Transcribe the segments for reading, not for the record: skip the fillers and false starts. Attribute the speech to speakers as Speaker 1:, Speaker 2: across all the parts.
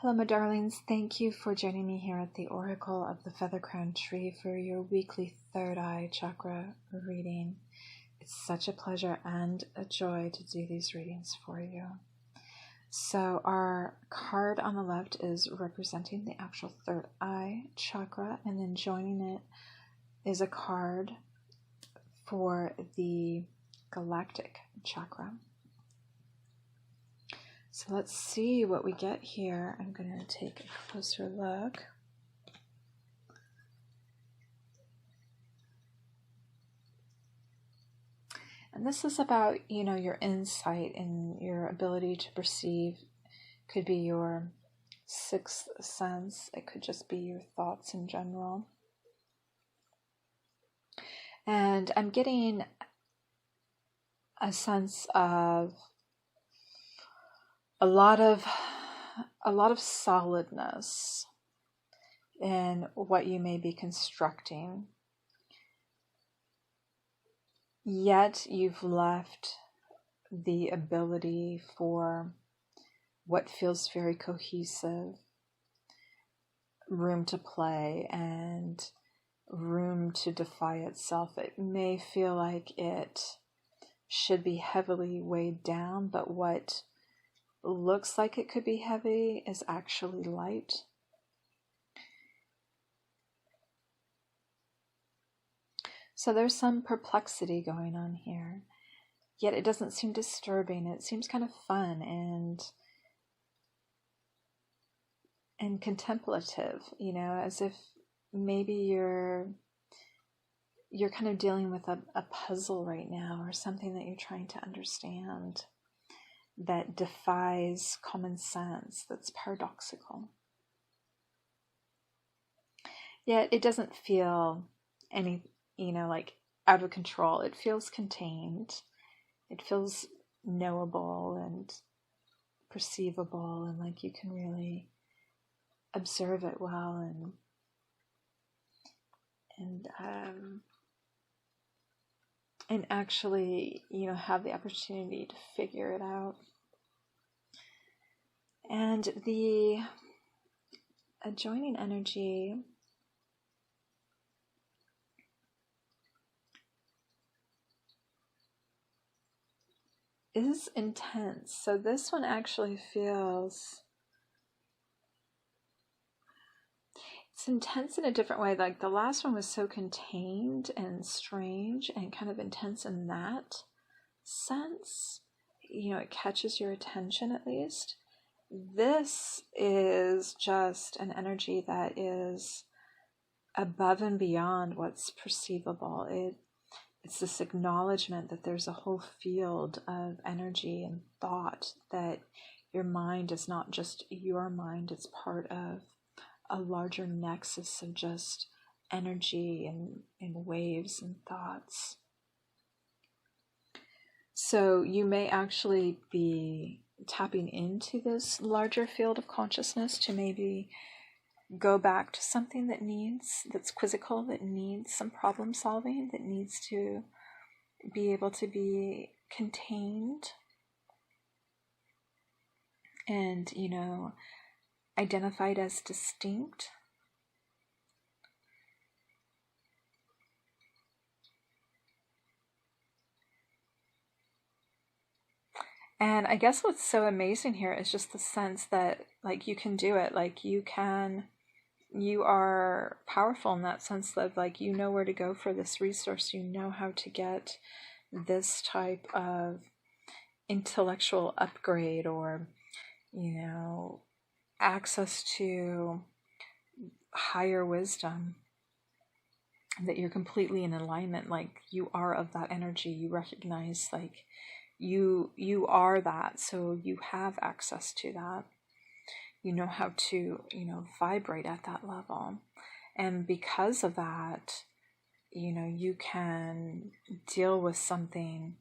Speaker 1: Hello, my darlings. Thank you for joining me here at the Oracle of the Feather Crown Tree for your weekly third eye chakra reading. It's such a pleasure and a joy to do these readings for you. So our card on the left is representing the actual third eye chakra, and then joining it is a card for the Galactic chakra. So let's see what we get here. I'm going to take a closer look. And this is about, your insight and your ability to perceive. Could be your sixth sense. It could just be your thoughts in general. And I'm getting a sense of a lot of solidness in what you may be constructing. Yet you've left the ability for what feels very cohesive, room to play and room to defy itself. It may feel like it should be heavily weighed down, but what looks like it could be heavy is actually light. So there's some perplexity going on here, yet it doesn't seem disturbing. It seems kind of fun and contemplative, as if maybe you're kind of dealing with a puzzle right now, or something that you're trying to understand that defies common sense, that's paradoxical. Yet it doesn't feel like out of control. It feels contained. It feels knowable and perceivable, and like you can really observe it well and actually, have the opportunity to figure it out. And the adjoining energy is intense. So this one actually feels, it's intense in a different way. Like the last one was so contained and strange and kind of intense in that sense. It catches your attention at least. This is just an energy that is above and beyond what's perceivable. It's this acknowledgement that there's a whole field of energy and thought, that your mind is not just your mind, it's part of a larger nexus of just energy and waves and thoughts. So you may actually be tapping into this larger field of consciousness to maybe go back to something that's quizzical, that needs some problem solving, that needs to be able to be contained and, identified as distinct. And I guess what's so amazing here is just the sense that, like, you can do it. Like, you are powerful in that sense of, like, you know where to go for this resource. You know how to get this type of intellectual upgrade, or, access to higher wisdom, that you're completely in alignment. Like, you are of that energy. You recognize, like, you are that, so you have access to that. You know how to, vibrate at that level. And because of that, you can deal with something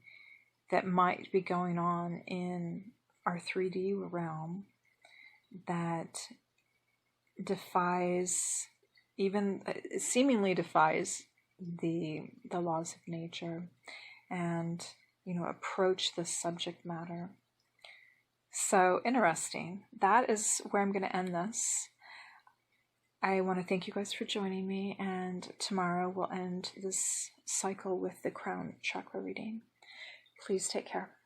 Speaker 1: that might be going on in our 3D realm that seemingly defies the laws of nature, and approach this subject matter. So interesting. That is where I'm going to end this. I want to thank you guys for joining me, and tomorrow we'll end this cycle with the crown chakra reading. Please take care.